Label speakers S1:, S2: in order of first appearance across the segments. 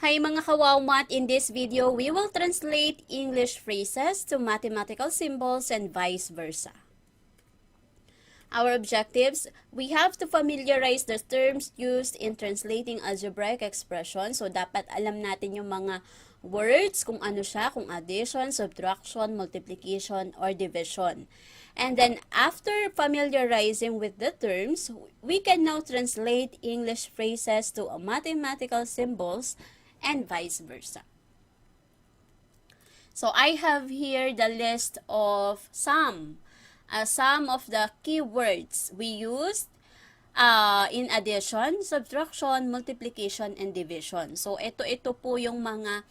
S1: Hi mga kawawmat, in this video, we will translate English phrases to mathematical symbols and vice versa. Our objectives, we have to familiarize the terms used in translating algebraic expression. So, dapat alam natin yung mga words, kung ano siya, kung addition, subtraction, multiplication, or division. And then, after familiarizing with the terms, we can now translate English phrases to mathematical symbols and vice versa. So, I have here the list of some of the keywords we used in addition, subtraction, multiplication, and division. So, ito po yung mga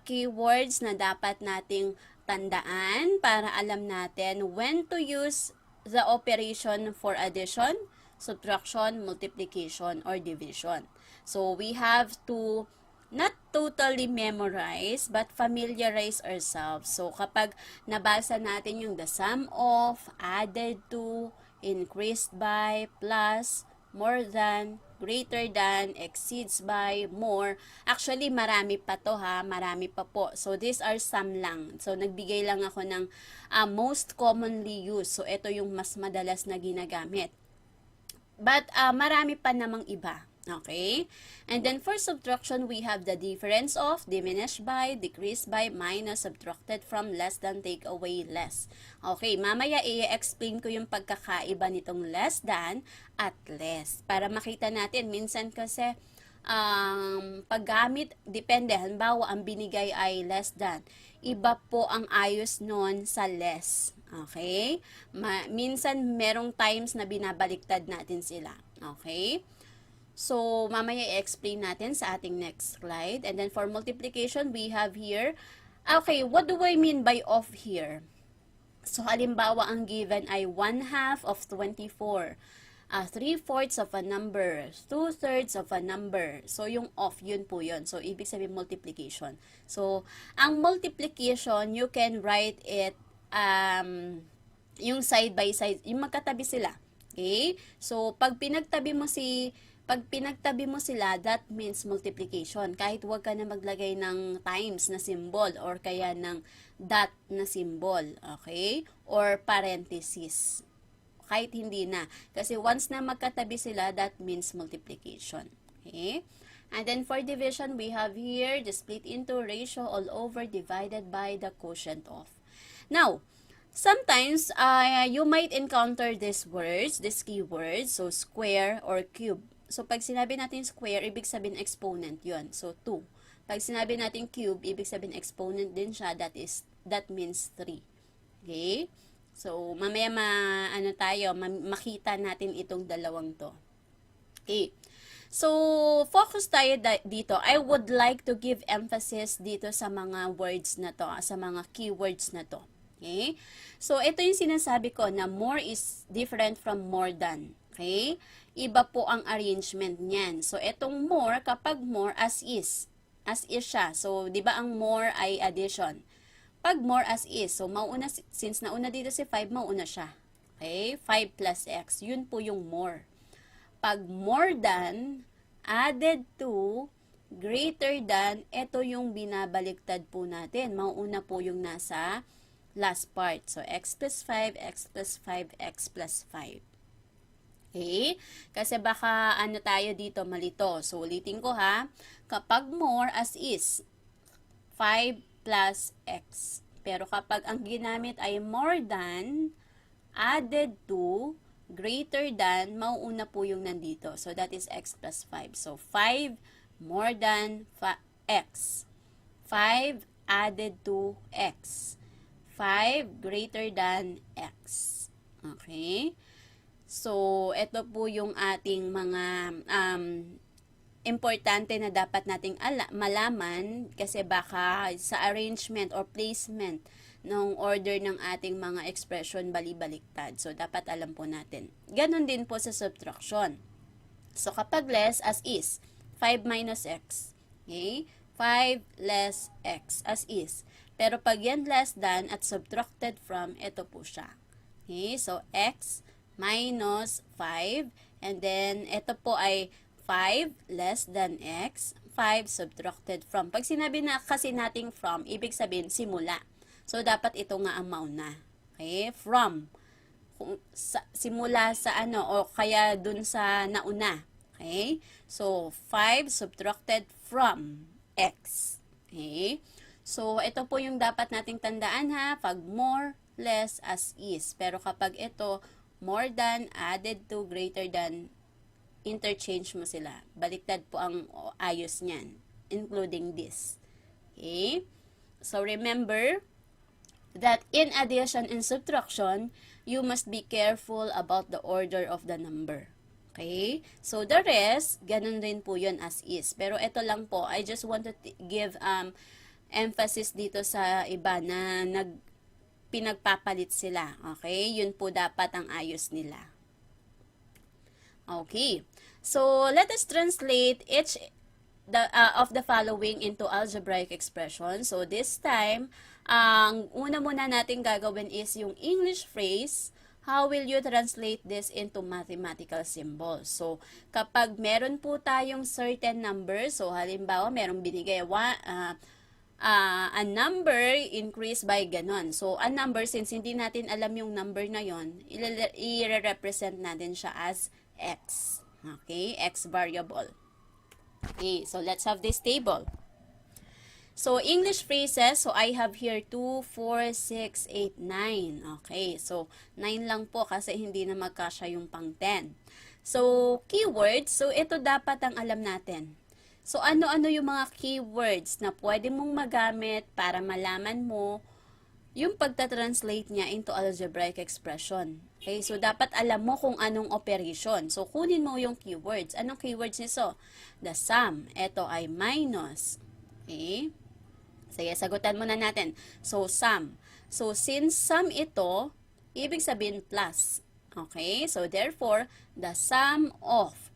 S1: keywords na dapat nating tandaan para alam natin when to use the operation for addition, subtraction, multiplication, or division. So, we have to not totally memorize, but familiarize ourselves. So, kapag nabasa natin yung the sum of, added to, increased by, plus, more than, greater than, exceeds by, more. Actually, marami pa to ha. Marami pa po. So, these are some lang. So, nagbigay lang ako ng most commonly used. So, ito yung mas madalas na ginagamit. But, marami pa namang iba. Okay? And then for subtraction, we have the difference of, diminished by, decreased by, minus, subtracted from, less than, take away, less. Okay, mamaya i-explain ko yung pagkakaiba nitong less than at less. Para makita natin, minsan kasi paggamit, depende. Halimbawa, ang binigay ay less than. Iba po ang ayos nun sa less. Okay? Minsan, merong times na binabaliktad natin sila. Okay? So, mamaya i-explain natin sa ating next slide. And then for multiplication, we have here, okay, what do I mean by of here? So, halimbawa, ang given ay 1/2 of 24. 3/4 of a number, 2/3 of a number. So, yung of, yun po yun. So, ibig sabihin multiplication. So, ang multiplication, you can write it, yung side by side, yung magkatabi sila. Okay? So, pag pinagtabi mo sila, that means multiplication. Kahit huwag ka na maglagay ng times na symbol or kaya ng dot na symbol. Okay? Or parenthesis. Kahit hindi na. Kasi once na magkatabi sila, that means multiplication. Okay? And then for division, we have here the split into ratio all over divided by the quotient of. Now, sometimes you might encounter these words, these keywords, so square or cube. So, pag sinabi natin square, ibig sabihin exponent yon. So, 2. Pag sinabi natin cube, ibig sabihin exponent din siya. That means 3. Okay? So, mamaya makita natin itong dalawang to. Okay. So, focus tayo dito. I would like to give emphasis dito sa mga words na to, sa mga keywords na to. Okay? So, ito yung sinasabi ko na more is different from more than. Okay? Iba po ang arrangement niyan. So, etong more, kapag more, as is siya. So, di ba ang more ay addition? Pag more as is, so mauuna, since nauna dito si 5, mauuna siya. Okay? 5 plus x, yun po yung more. Pag more than, added to, greater than, ito yung binabaliktad po natin. Mauuna po yung nasa last part. So, x plus 5, x plus 5, x plus 5. Okay? Kasi baka tayo dito malito. So, ulitin ko ha. Kapag more as is, 5 plus x. Pero kapag ang ginamit ay more than, added to, greater than, mauuna po yung nandito. So, that is x plus 5. So, 5 more than x. 5 added to x. 5 greater than x. Okay? So, ito po yung ating mga importante na dapat nating malaman kasi baka sa arrangement or placement ng order ng ating mga expression bali-baliktad. So, dapat alam po natin. Ganon din po sa subtraction. So, kapag less as is, 5 minus x. Okay? 5 less x as is. Pero pag yan less than at subtracted from, ito po siya. Okay? So, x minus 5, and then ito po ay 5 less than x, 5 subtracted from. Pag sinabi na kasi nating from, ibig sabihin simula. So, dapat ito nga ang mauna. Okay? From. Simula sa ano, o kaya dun sa nauna. Okay? So, 5 subtracted from x. Okay? So, ito po yung dapat nating tandaan ha. Pag more, less, as is. Pero kapag ito, more than, added to, greater than, interchange mo sila. Baliktad po ang ayos niyan, including this. Okay? So, remember that in addition and subtraction, you must be careful about the order of the number. Okay? So, the rest, ganun rin po yun as is. Pero ito lang po, I just want to give emphasis dito sa iba na pinagpapalit sila. Okay? Yun po dapat ang ayos nila. Okay. So, let us translate each of the following into algebraic expression. So, this time, ang una muna natin gagawin is yung English phrase. How will you translate this into mathematical symbols? So, kapag meron po tayong certain number, so halimbawa, merong binigay a number increase by ganon. So, a number, since hindi natin alam yung number na yon, i-represent natin siya as x. Okay, x variable. Okay, so let's have this table. So, English phrases, so I have here 2, 4, 6, 8, 9. Okay, so 9 lang po kasi hindi na magkasya yung pang 10. So, keywords, so ito dapat ang alam natin. So, ano-ano yung mga keywords na pwede mong magamit para malaman mo yung pagta-translate niya into algebraic expression. Okay, so dapat alam mo kung anong operation. So, kunin mo yung keywords. Anong keywords nito? The sum. Ito ay minus. Okay? Sige, sagutan muna natin. So, sum. So, since sum ito, ibig sabihin plus. Okay? So, therefore, the sum of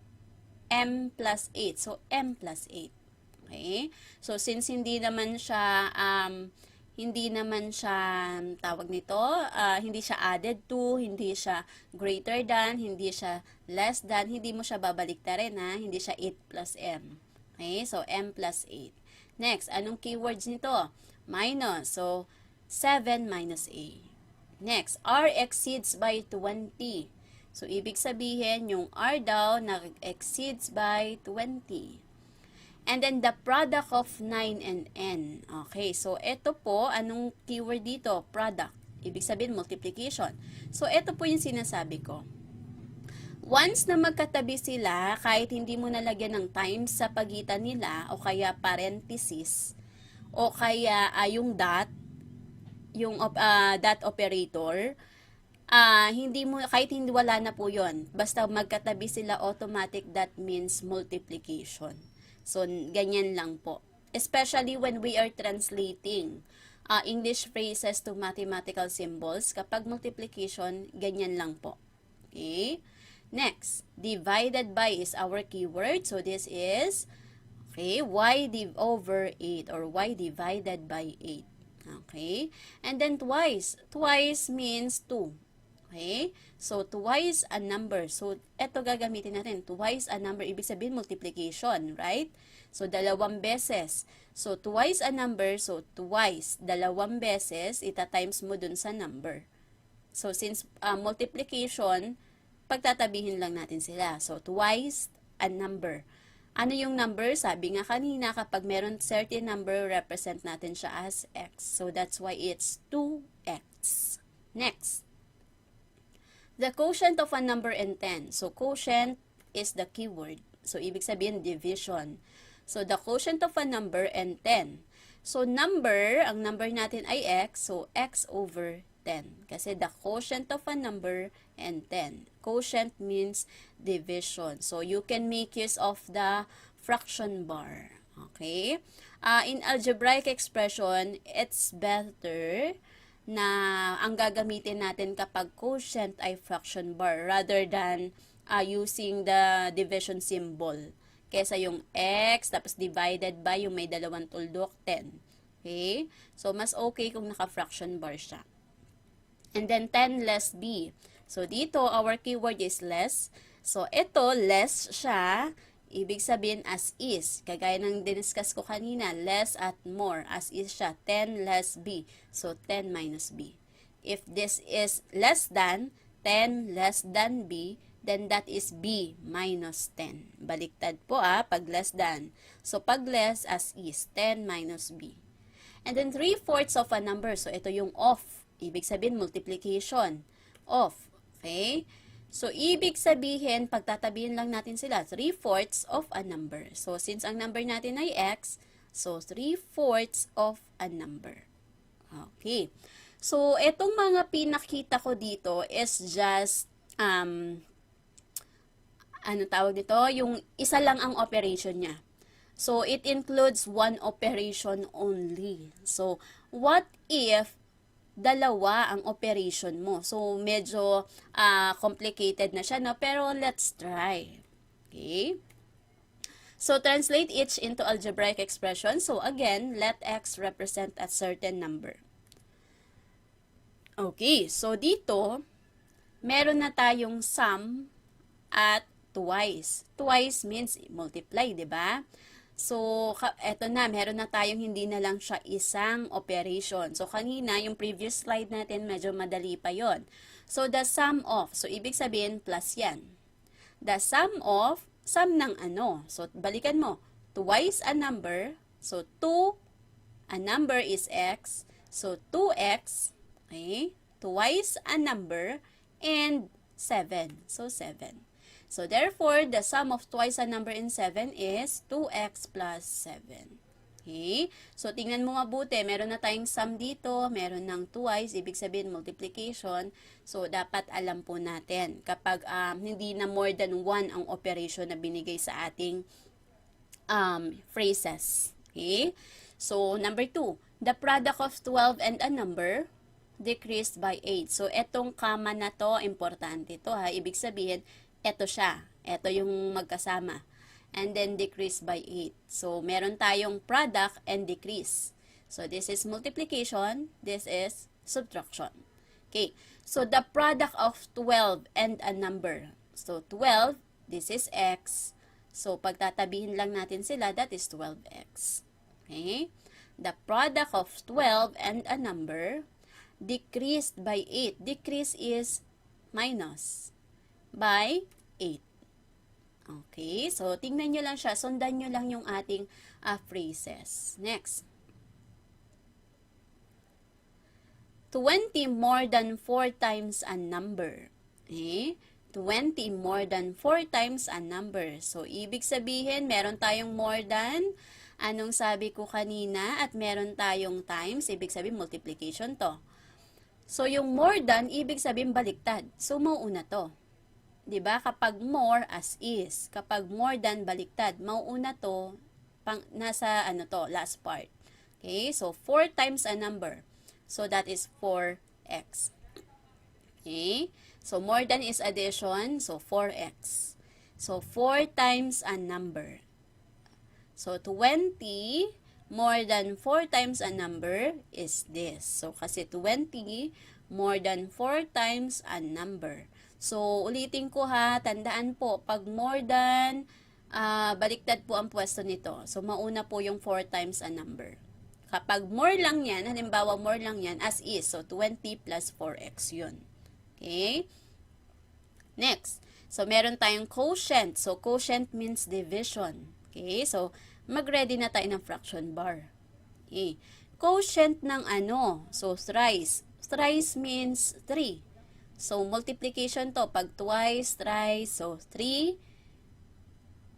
S1: m plus 8. So, m plus 8. Okay? So, since hindi naman siya tawag nito, hindi siya added to, hindi siya greater than, hindi siya less than, hindi mo siya babaliktarin ha, hindi siya 8 plus m. Okay, so m plus 8. Next, anong keywords nito? Minus, so 7 minus a. Next, r exceeds by 20. So, ibig sabihin, yung r daw exceeds by 20. And then, the product of 9 and n. Okay, so ito po, anong keyword dito? Product. Ibig sabihin, multiplication. So, ito po yung sinasabi ko. Once na magkatabi sila, kahit hindi mo nalagyan ng times sa pagitan nila, o kaya parenthesis, o kaya yung dot, yung dot operator, hindi mo, kahit hindi wala na po yon, basta magkatabi sila automatic, that means multiplication. So, ganyan lang po. Especially when we are translating English phrases to mathematical symbols. Kapag multiplication, ganyan lang po. Okay? Next, divided by is our keyword. So, this is, okay, y over 8 or y divided by 8. Okay? And then twice. Twice means 2. Okay? So, twice a number. So, eto gagamitin natin. Twice a number. Ibig sabihin, multiplication, right? So, dalawang beses. So, twice a number. So, twice. Dalawang beses. Ita-times mo dun sa number. So, since multiplication, pagtatabihin lang natin sila. So, twice a number. Ano yung number? Sabi nga kanina, kapag meron certain number, represent natin siya as x. So, that's why it's 2x. Next. The quotient of a number and 10. So, quotient is the keyword. So, ibig sabihin, division. So, the quotient of a number and 10. So, number, ang number natin ay x. So, x over 10. Kasi the quotient of a number and 10. Quotient means division. So, you can make use of the fraction bar. Okay? In algebraic expression, it's better na ang gagamitin natin kapag quotient ay fraction bar rather than using the division symbol. Kesa yung x, tapos divided by yung may dalawang tuldok, 10. Okay? So, mas okay kung naka-fraction bar siya. And then, 10 less b. So, dito, our keyword is less. So, ito, less siya. ibig sabihin as is. Kagaya ng diniscuss ko kanina, less at more. As is siya, 10 less B. So, 10 minus B. If this is less than, 10 less than B, then that is B minus 10. Baliktad po pag less than. So, pag less, as is, 10 minus B. And then, 3/4 of a number. So, ito yung off. Ibig sabihin, multiplication. Off. Okay? So, ibig sabihin, pagtatabihin lang natin sila, 3/4 of a number. So, since ang number natin ay x, so 3/4 of a number. Okay. So, etong mga pinakita ko dito is just, ano tawag dito? Yung isa lang ang operation niya. So, it includes one operation only. So, what if dalawa ang operation mo? So, medyo complicated na siya, no? Pero, let's try. Okay? So, translate each into algebraic expression. So, again, let x represent a certain number. Okay. So, dito, meron na tayong sum at twice. Twice means multiply, di ba? So, eto na, meron na tayong hindi na lang siya isang operation. So, kanina, yung previous slide natin, medyo madali pa yon. So, the sum of, so, ibig sabihin, plus yan. The sum of, sum ng ano? So, balikan mo, twice a number, so, 2, a number is x, so, 2x, okay, twice a number, and 7, so, 7. So, therefore, the sum of twice a number in 7 is 2x plus 7. Okay? So, tingnan mo nga buti. Meron na tayong sum dito. Meron ng twice. Ibig sabihin, multiplication. So, dapat alam po natin. Kapag hindi na more than one ang operation na binigay sa ating phrases. Okay? So, number 2. The product of 12 and a number decreased by 8. So, etong comma na to, importante to ha. Ibig sabihin, eto siya. Eto yung magkasama. And then decrease by 8. So, meron tayong product and decrease. So, this is multiplication. This is subtraction. Okay. So, the product of 12 and a number. So, 12, this is x. So, pagtatabihin lang natin sila, that is 12x. Okay. The product of 12 and a number decreased by 8. Decrease is minus by 8. Okay, so tingnan nyo lang siya, sundan nyo lang yung ating phrases. Next. 20 more than 4 times a number. Okay? 20 more than 4 times a number. So, ibig sabihin, meron tayong more than, anong sabi ko kanina, at meron tayong times, ibig sabihin multiplication to. So, yung more than, ibig sabihin baliktad. So, mauuna to. 'Di ba? Kapag more, as is. Kapag more than, baliktad. Mauuna to, nasa ano to, last part. Okay? So, 4 times a number. So, that is 4x. Okay? So, more than is addition. So, 4x. So, 4 times a number. So, 20 more than 4 times a number is this. So, kasi 20 more than 4 times a number. So, ulitin ko ha, tandaan po, pag more than, baliktad po ang pwesto nito. So, mauna po yung 4 times a number. Kapag more lang yan, halimbawa more lang yan, as is. So, 20 plus 4x yun. Okay? Next. So, meron tayong quotient. So, quotient means division. Okay? So, mag-ready na tayo ng fraction bar. Okay? Quotient ng ano? So, thrice. Thrice means 3. So, multiplication to. Pag twice, thrice, so 3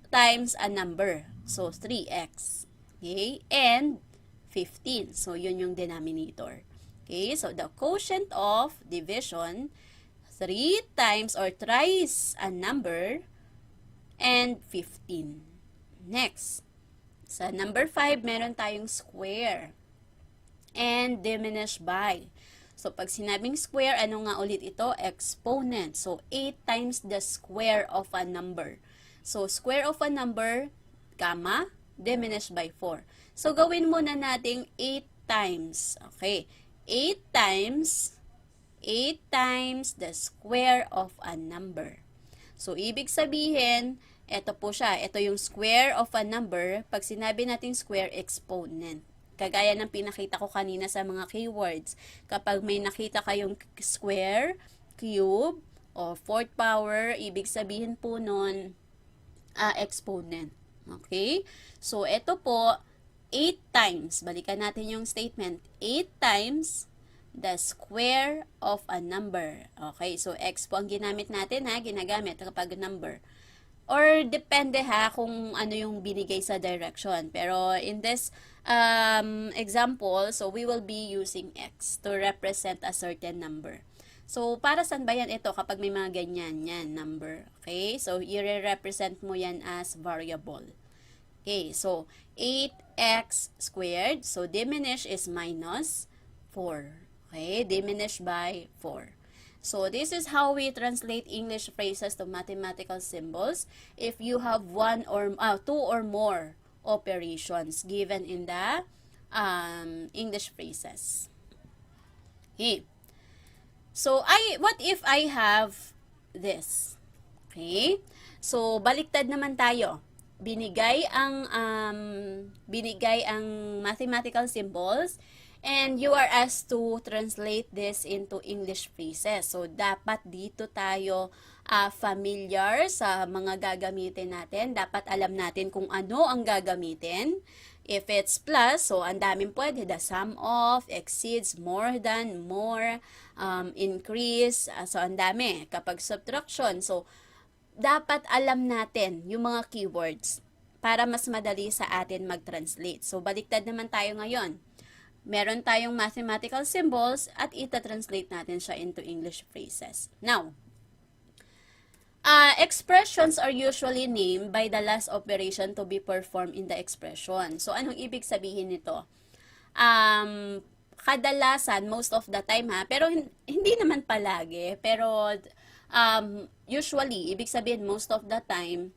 S1: times a number. So, 3x. Okay? And 15. So, yun yung denominator. Okay? So, the quotient of division, 3 times or thrice a number, and 15. Next. Sa number 5, meron tayong square. And diminish by. So, pag sinabing square, ano nga ulit ito? Exponent. So, 8 times the square of a number. So, square of a number, comma, diminish by 4. So, gawin muna nating 8 times. Okay. 8 times the square of a number. So, ibig sabihin, Ito po siya. Ito yung square of a number. Pag sinabi natin square, exponent. Kagaya ng pinakita ko kanina sa mga keywords. Kapag may nakita kayong square, cube, o fourth power, ibig sabihin po nun, exponent. Okay? So, ito po, 8 times. Balikan natin yung statement. 8 times the square of a number. Okay? So, x po ang ginamit natin ha. Ginagamit kapag number. Or depende ha kung ano yung binigay sa direction. Pero in this example, so we will be using x to represent a certain number. So, para saan ba yan ito kapag may mga ganyan? Yan, number. Okay? So, i-represent mo yan as variable. Okay, so 8x squared. So, diminish is minus 4. Okay, diminish by 4. So, this is how we translate English phrases to mathematical symbols if you have two or more operations given in the English phrases. Okay. So, what if I have this? Okay? So, baliktad naman tayo. Binigay ang mathematical symbols and you are asked to translate this into English phrases. So, dapat dito tayo familiar sa mga gagamitin natin. Dapat alam natin kung ano ang gagamitin. If it's plus, so ang daming pwede. The sum of, exceeds, more than, more, increase. So, ang dami. Kapag subtraction, so, dapat alam natin yung mga keywords para mas madali sa atin mag-translate. So, baliktad naman tayo ngayon. Meron tayong mathematical symbols at ita-translate natin siya into English phrases. Now, expressions are usually named by the last operation to be performed in the expression. So, anong ibig sabihin nito? Kadalasan, most of the time pero hindi naman palagi, pero usually, ibig sabihin most of the time,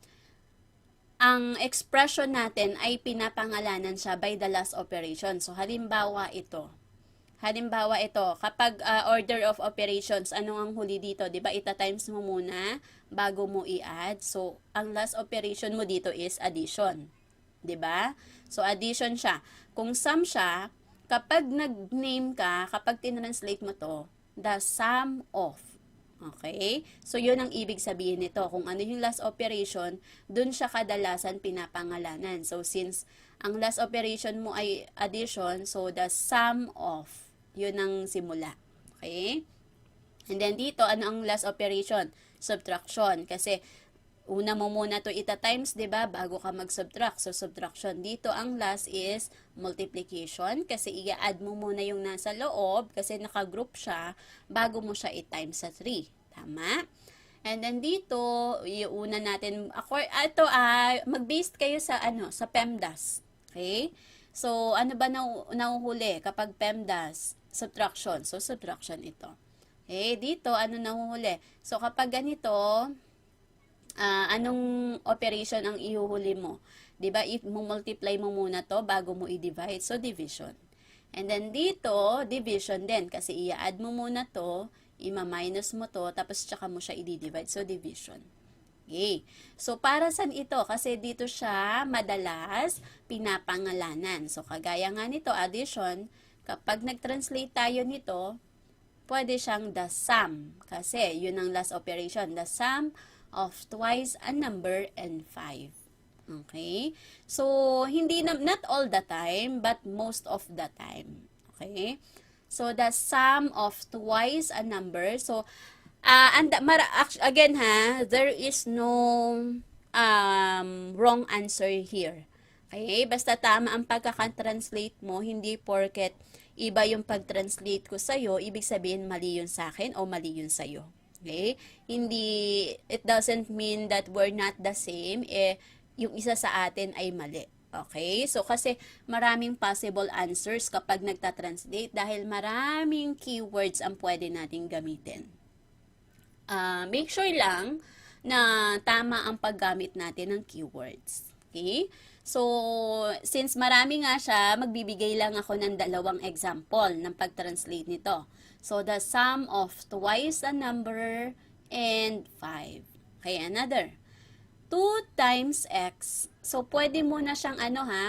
S1: ang expression natin ay pinapangalanan siya by the last operation. So, halimbawa ito, kapag order of operations, ano ang huli dito? Diba, ita-times mo muna bago mo i-add. So, ang last operation mo dito is addition. Diba? So, addition siya. Kung sum siya, kapag nag-name ka, kapag tinranslate mo to, the sum of. Okay? So, yun ang ibig sabihin nito. Kung ano yung last operation, dun siya kadalasan pinapangalanan. So, since ang last operation mo ay addition, so the sum of, yun ang simula. Okay? And then dito, ano ang last operation? Subtraction. Kasi, una mo muna to ita-times, diba? Bago ka mag-subtract. So, subtraction. Dito, ang last is multiplication. Kasi, i-add mo muna yung nasa loob. Kasi, naka-group siya. Bago mo siya i-times sa 3. Tama? And then, dito, iuna natin. Ito, mag-based kayo sa, sa PEMDAS. Okay? So, ano ba nahuhuli kapag PEMDAS? Subtraction. So, subtraction ito. Okay? Dito, ano nahuhuli? So, kapag ganito, anong operation ang ihuhuli mo? Diba, if multiply mo muna to bago mo i-divide, so division. And then dito, division din, kasi i-add mo muna to, ima-minus mo to, tapos tsaka mo siya i-divide, so division. Okay. So, para saan ito? Kasi dito siya madalas pinapangalanan. So, kagaya nga nito, addition, kapag nag-translate tayo nito, pwede siyang the sum. Kasi, yun ang last operation. The sum of twice a number and 5. Okay? So, not all the time, but most of the time. Okay? So, the sum of twice a number. So, again there is no wrong answer here. Okay? Basta tama ang pagkakatranslate mo, hindi porket iba yung pag-translate ko sa'yo, ibig sabihin mali yun sa akin o mali yun sa'yo. Okay? It doesn't mean that we're not the same, yung isa sa atin ay mali. Okay? So, kasi maraming possible answers kapag nagta-translate dahil maraming keywords ang pwede nating gamitin. Make sure lang na tama ang paggamit natin ng keywords. Okay? So, since marami nga siya, magbibigay lang ako ng 2 example ng pag-translate nito. So, the sum of twice a number and 5. Okay, another. 2 times x. So, pwede mo na siyang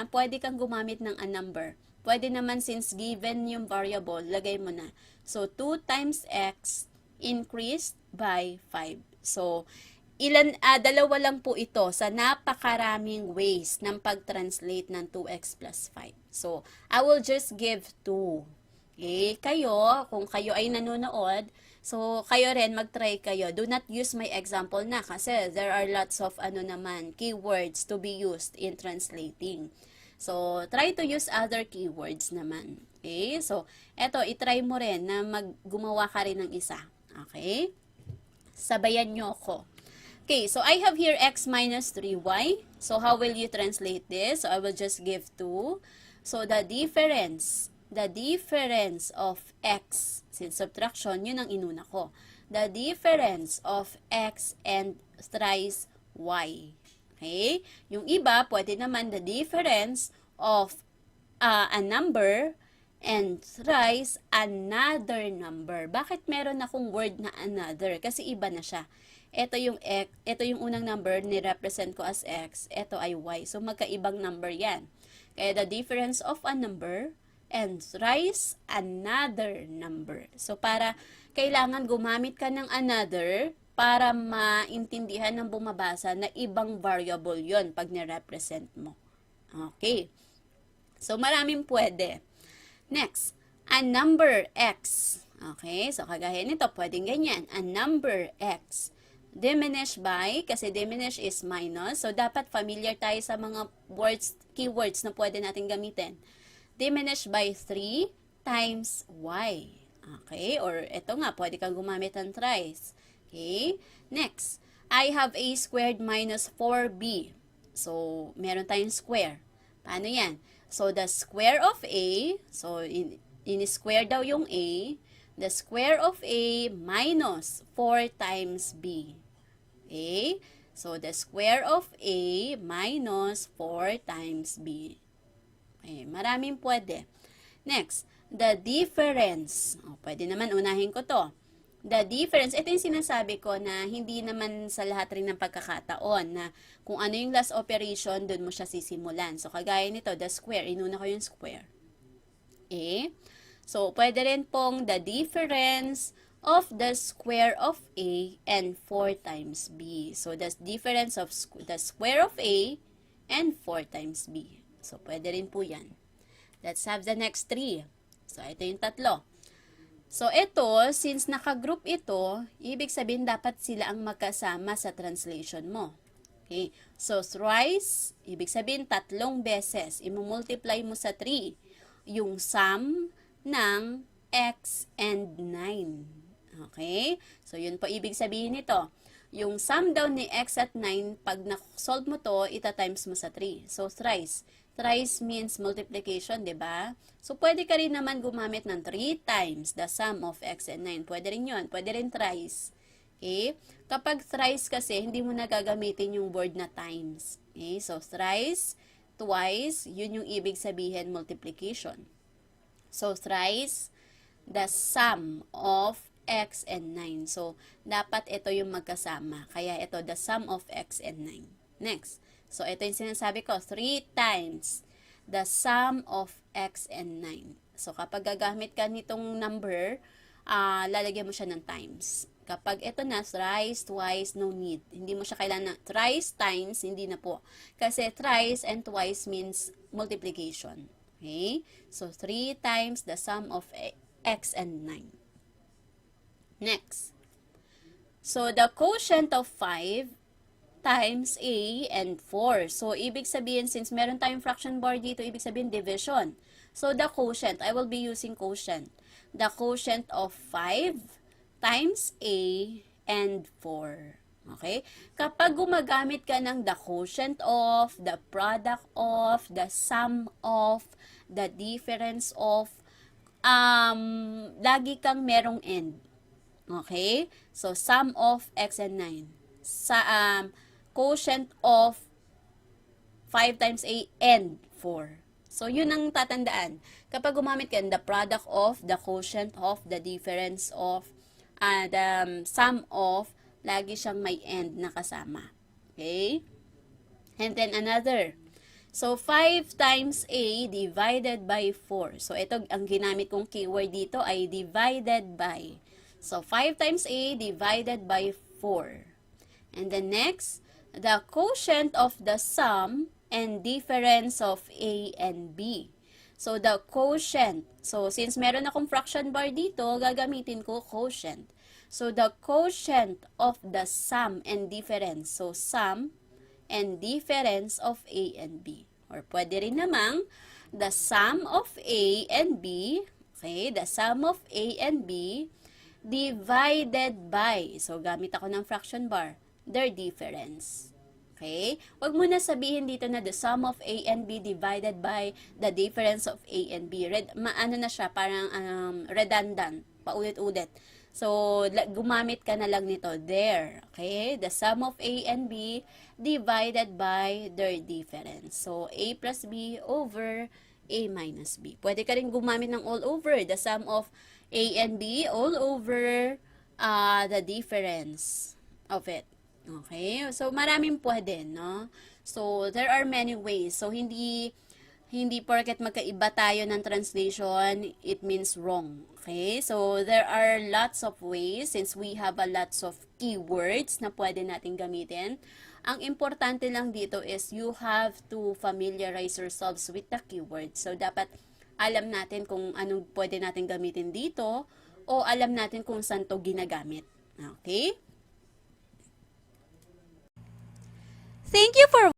S1: pwede kang gumamit ng a number. Pwede naman since given yung variable, lagay mo na. So, 2 times x increased by 5. So, dalawa lang po ito sa napakaraming ways ng pag-translate ng 2x plus 5. So, I will just give 2. Okay? Kung kayo ay nanonood, so kayo rin, mag-try kayo. Do not use my example na kasi there are lots of keywords to be used in translating. So, try to use other keywords naman. Okay? So, eto, itry mo rin na gumawa ka rin ng isa. Okay? Sabayan nyo ako. Okay, so I have here x minus 3y. So, how will you translate this? So, I will just give 2. So, the difference of x, since subtraction, yun ang inuna ko. The difference of x and thrice y. Okay? Yung iba, pwede naman the difference of a number and thrice another number. Bakit meron akong word na another? Kasi iba na siya. Ito yung unang number ni-represent ko as x, ito ay y. So, magkaibang number yan. Kaya the difference of a number and thrice another number. So, kailangan gumamit ka ng another para maintindihan ng bumabasa na ibang variable yon pag ni-represent mo. Okay. So, maraming pwede. Next, a number x. Okay, so kagaya nito, pwedeng ganyan. A number x. Diminish by, kasi diminish is minus. So, dapat familiar tayo sa mga keywords na pwede natin gamitin. Diminish by 3 times y. Okay, or ito nga, pwede kang gumamit ng thrice. Okay, next, I have a squared minus 4b. So, meron tayong square. Paano yan? So, the square of a, so, in-square daw yung a, the square of a minus 4 times b. Okay? So, the square of a minus 4 times b. Okay, maraming pwede. Next, the difference. Pwede naman, unahin ko to. The difference, ito yung sinasabi ko na hindi naman sa lahat rin ng pagkakataon na kung ano yung last operation, doon mo siya sisimulan. So, kagaya nito, the square, inuna ko yung square. Okay? So, pwede rin pong the difference of the square of a and 4 times b. So, the difference of the square of a and 4 times b. So, pwede rin po yan. Let's have the next 3. So, ito yung tatlo. So, ito, since nakagroup ito, ibig sabihin dapat sila ang magkasama sa translation mo. Okay? So, thrice, ibig sabihin 3 beses. Imumultiply mo sa 3 yung sum ng x and 9. Okay? So, yun po ibig sabihin nito. Yung sum daw ni x at 9, pag na-solve mo to, ita-times mo sa 3. So, thrice. Thrice means multiplication, di ba? So, pwede ka rin naman gumamit ng 3 times the sum of x and 9. Pwede rin yun. Pwede rin thrice. Okay? Kapag thrice kasi, hindi mo na gagamitin yung word na times. Okay? So, thrice, twice, yun yung ibig sabihin multiplication. So, thrice, the sum of x and 9. So, dapat ito yung magkasama. Kaya ito, the sum of x and 9. Next. So, ito yung sinasabi ko, 3 times the sum of x and 9. So, kapag gagamit ka nitong number, lalagyan mo siya ng times. Kapag ito na, thrice, twice, no need. Hindi mo siya kailangan thrice times, hindi na po. Kasi thrice and twice means multiplication. Okay? So, 3 times the sum of x and 9. Next. So, the quotient of 5 times a and 4. So, ibig sabihin, since meron tayong fraction bar dito, ibig sabihin division. So, the quotient, I will be using quotient. The quotient of 5 times a and 4. Okay? Kapag gumagamit ka ng the quotient of, the product of, the sum of, the difference of, lagi kang merong end. Okay? So, sum of x and 9. Sa, quotient of 5 times a and 4. So, yun ang tatandaan. Kapag gumamit ka, the product of, the quotient of, the difference of, the sum of, lagi siyang may end na kasama. Okay? And then another. So, 5 times A divided by 4. So, ito, ang ginamit kong keyword dito ay divided by. So, 5 times A divided by 4. And then next, the quotient of the sum and difference of A and B. So, the quotient. So, since meron akong fraction bar dito, gagamitin ko quotient. So, the quotient of the sum and difference. So, sum and difference of A and B. Or pwede rin namang the sum of A and B, okay, the sum of A and B divided by, so gamit ako ng fraction bar, their difference. Okay? Huwag mo na sabihin dito na the sum of A and B divided by the difference of A and B. Maano na siya, parang redundant, paulit-ulit. So, gumamit ka na lang nito, there. Okay? The sum of A and B divided by their difference. So, A plus B over A minus B. Pwede ka rin gumamit ng all over. The sum of A and B all over the difference of it. Okay? So, maraming pwede, no? So, there are many ways. So, hindi porket magkaiba tayo ng translation, it means wrong. Okay? So, there are lots of ways since we have a lots of keywords na pwede natin gamitin. Ang importante lang dito is you have to familiarize yourselves with the keywords. So, dapat alam natin kung anong pwede natin gamitin dito o alam natin kung saan to ginagamit. Okay? Thank you for